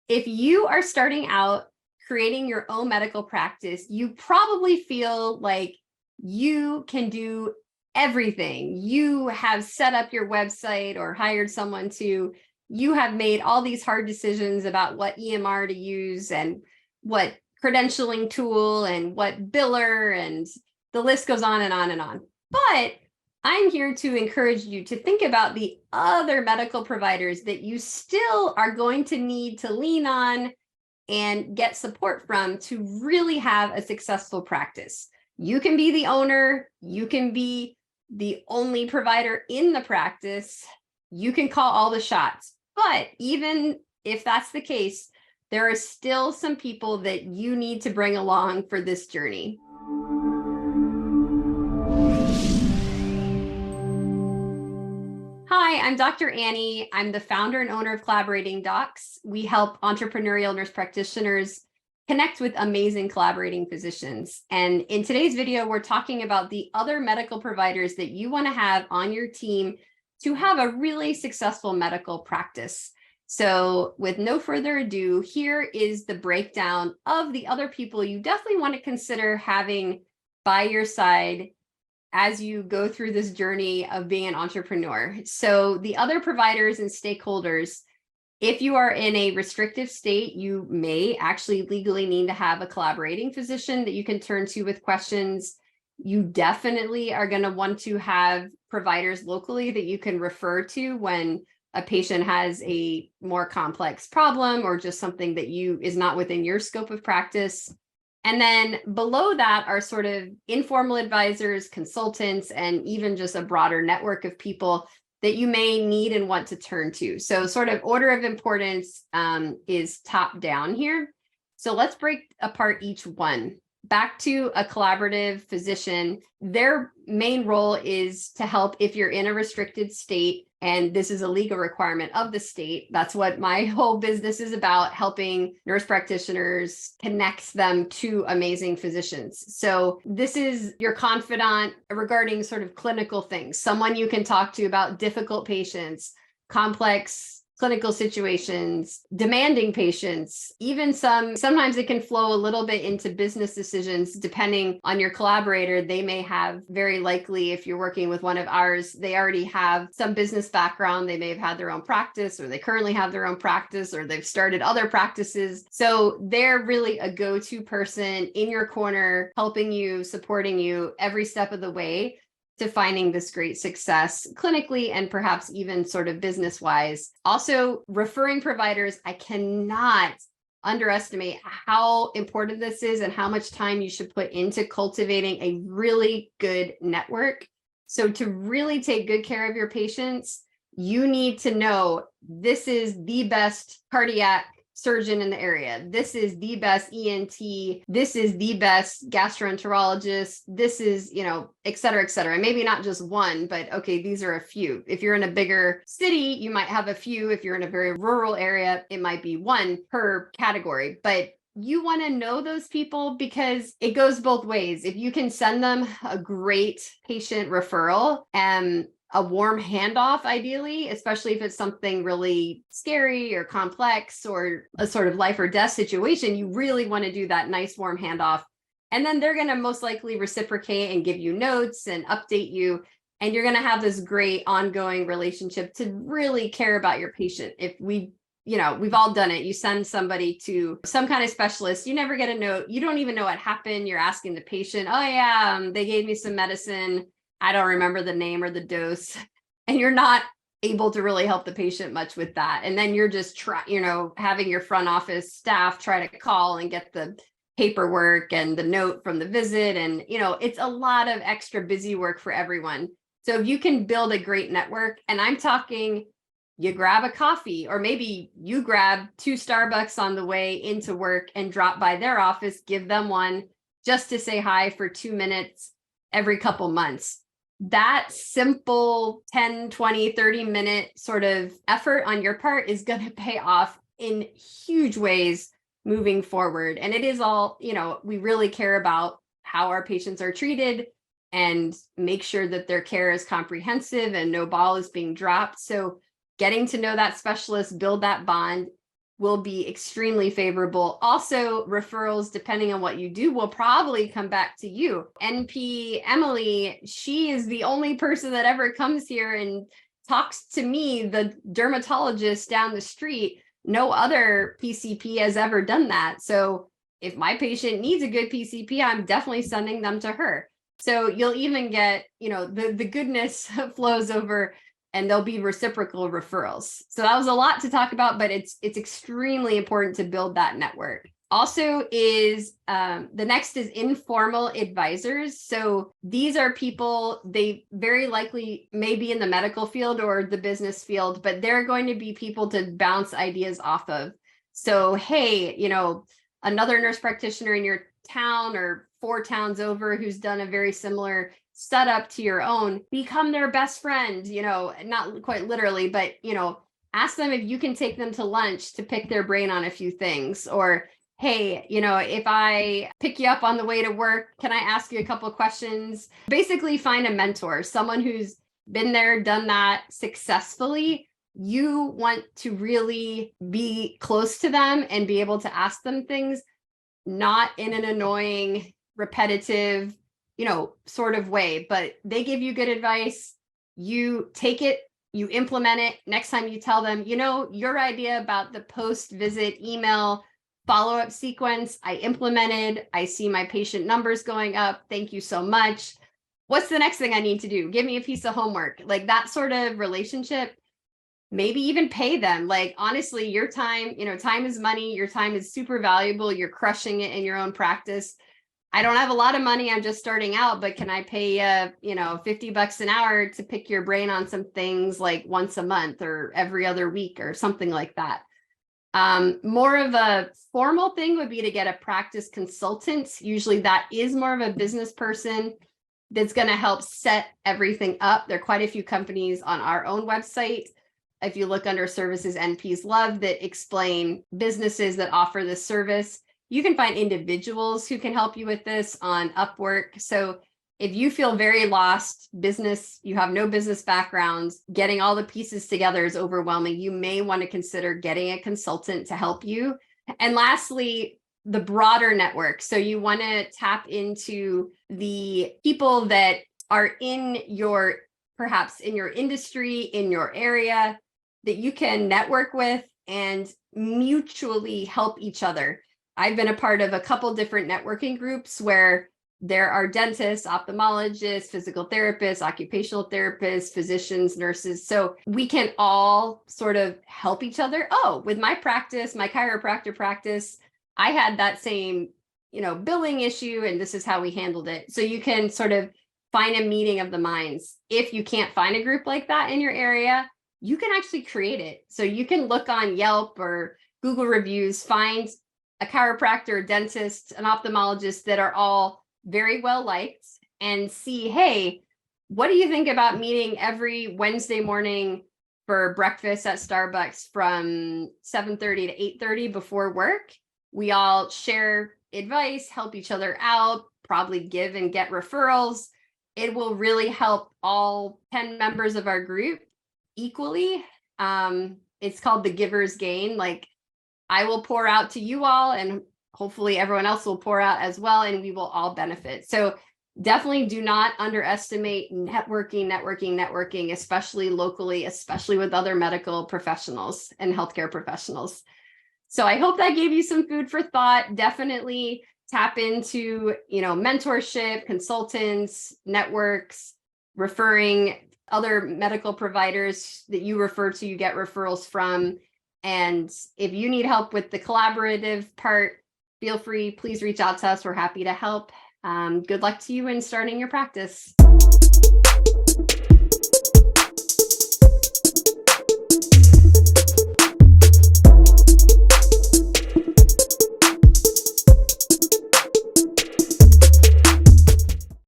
If you are starting out creating your own medical practice, you probably feel like you can do everything. You have set up your website or hired someone to, you have made all these hard decisions about what EMR to use and what credentialing tool and what biller, and the list goes on and on and on. But I'm here to encourage you to think about the other medical providers that you still are going to need to lean on and get support from to really have a successful practice. You can be the owner, you can be the only provider in the practice, you can call all the shots. But even if that's the case, there are still some people that you need to bring along for this journey. Hi, I'm Dr. Annie. I'm the founder and owner of Collaborating Docs. We help entrepreneurial nurse practitioners connect with amazing collaborating physicians. And in today's video, we're talking about the other medical providers that you want to have on your team to have a really successful medical practice. So with no further ado, here is the breakdown of the other people you definitely want to consider having by your side as you go through this journey of being an entrepreneur. So the other providers and stakeholders, if you are in a restrictive state, you may actually legally need to have a collaborating physician that you can turn to with questions. You definitely are going to want to have providers locally that you can refer to when a patient has a more complex problem or just something that is not within your scope of practice. And then below that are sort of informal advisors, consultants, and even just a broader network of people that you may need and want to turn to. So sort of order of importance is top down here. So let's break apart each one. Back to a collaborative physician, their main role is to help if you're in a restricted state, and this is a legal requirement of the state. That's what my whole business is about, helping nurse practitioners, connects them to amazing physicians. So this is your confidant regarding sort of clinical things, someone you can talk to about difficult patients, complex clinical situations, demanding patients, even sometimes it can flow a little bit into business decisions, depending on your collaborator. They may have, very likely, if you're working with one of ours, they already have some business background. They may have had their own practice, or they currently have their own practice, or they've started other practices. So they're really a go-to person in your corner, helping you, supporting you every step of the way to finding this great success clinically and perhaps even sort of business-wise. Also, referring providers, I cannot underestimate how important this is and how much time you should put into cultivating a really good network. So to really take good care of your patients, you need to know this is the best cardiac surgeon in the area. This is the best ENT. This is the best gastroenterologist. This is, et cetera, et cetera. Maybe not just one, but okay, these are a few. If you're in a bigger city, you might have a few. If you're in a very rural area, it might be one per category. But you want to know those people because it goes both ways. If you can send them a great patient referral and a warm handoff, ideally, especially if it's something really scary or complex or a sort of life or death situation, you really want to do that nice warm handoff. And then they're going to most likely reciprocate and give you notes and update you. And you're going to have this great ongoing relationship to really care about your patient. If we've all done it. You send somebody to some kind of specialist, you never get a note. You don't even know what happened. You're asking the patient, oh yeah, they gave me some medicine. I don't remember the name or the dose, and you're not able to really help the patient much with that. And then you're just having your front office staff try to call and get the paperwork and the note from the visit. And, it's a lot of extra busy work for everyone. So if you can build a great network, and I'm talking, you grab a coffee, or maybe you grab 2 Starbucks on the way into work and drop by their office, give them one just to say hi for 2 minutes every couple months. That simple 10, 20, 30-minute sort of effort on your part is going to pay off in huge ways moving forward. And it is all, we really care about how our patients are treated and make sure that their care is comprehensive and no ball is being dropped. So getting to know that specialist, build that bond. will be extremely favorable. Also, referrals, depending on what you do, will probably come back to you. NP Emily, she is the only person that ever comes here and talks to me, the dermatologist down the street. No other PCP has ever done that. So if my patient needs a good PCP, I'm definitely sending them to her. So you'll even get, the goodness flows over, and there'll be reciprocal referrals. So that was a lot to talk about, but it's extremely important to build that network. Also is the next is informal advisors. So these are people, they very likely may be in the medical field or the business field, but they're going to be people to bounce ideas off of. So, hey, another nurse practitioner in your town or 4 towns over who's done a very similar setup to your own, become their best friend, not quite literally, but, ask them if you can take them to lunch to pick their brain on a few things. Or, hey, if I pick you up on the way to work, can I ask you a couple of questions? Basically find a mentor, someone who's been there, done that successfully. You want to really be close to them and be able to ask them things, not in an annoying, repetitive, sort of way, but they give you good advice. You take it, you implement it. Next time you tell them, your idea about the post-visit email follow-up sequence, I implemented. I see my patient numbers going up. Thank you so much. What's the next thing I need to do? Give me a piece of homework. Like that sort of relationship. Maybe even pay them. Like, honestly, your time, time is money. Your time is super valuable. You're crushing it in your own practice. I don't have a lot of money. I'm just starting out, but can I pay you, $50 an hour to pick your brain on some things like once a month or every other week or something like that? More of a formal thing would be to get a practice consultant. Usually that is more of a business person that's going to help set everything up. There are quite a few companies on our own website. If you look under services NPs love that explain businesses that offer this service, you can find individuals who can help you with this on Upwork. So if you feel very lost, you have no business background, getting all the pieces together is overwhelming, you may want to consider getting a consultant to help you. And lastly, the broader network. So you want to tap into the people that are perhaps in your industry, in your area, that you can network with and mutually help each other. I've been a part of a couple different networking groups where there are dentists, ophthalmologists, physical therapists, occupational therapists, physicians, nurses. So we can all sort of help each other. Oh, with my practice, my chiropractor practice, I had that same, billing issue, and this is how we handled it. So you can sort of find a meeting of the minds. If you can't find a group like that in your area, you can actually create it. So you can look on Yelp or Google reviews, find a chiropractor, a dentist, an ophthalmologist that are all very well liked, and see, hey, what do you think about meeting every Wednesday morning for breakfast at Starbucks from 7:30 to 8:30 before work? We all share advice, help each other out, probably give and get referrals. It will really help all 10 members of our group equally. It's called the giver's gain. Like, I will pour out to you all, and hopefully everyone else will pour out as well, and we will all benefit. So definitely do not underestimate networking, especially locally, especially with other medical professionals and healthcare professionals. So I hope that gave you some food for thought. Definitely tap into, mentorship, consultants, networks, referring other medical providers that you refer to, you get referrals from. And if you need help with the collaborative part, feel free, please reach out to us. We're happy to help. Good luck to you in starting your practice.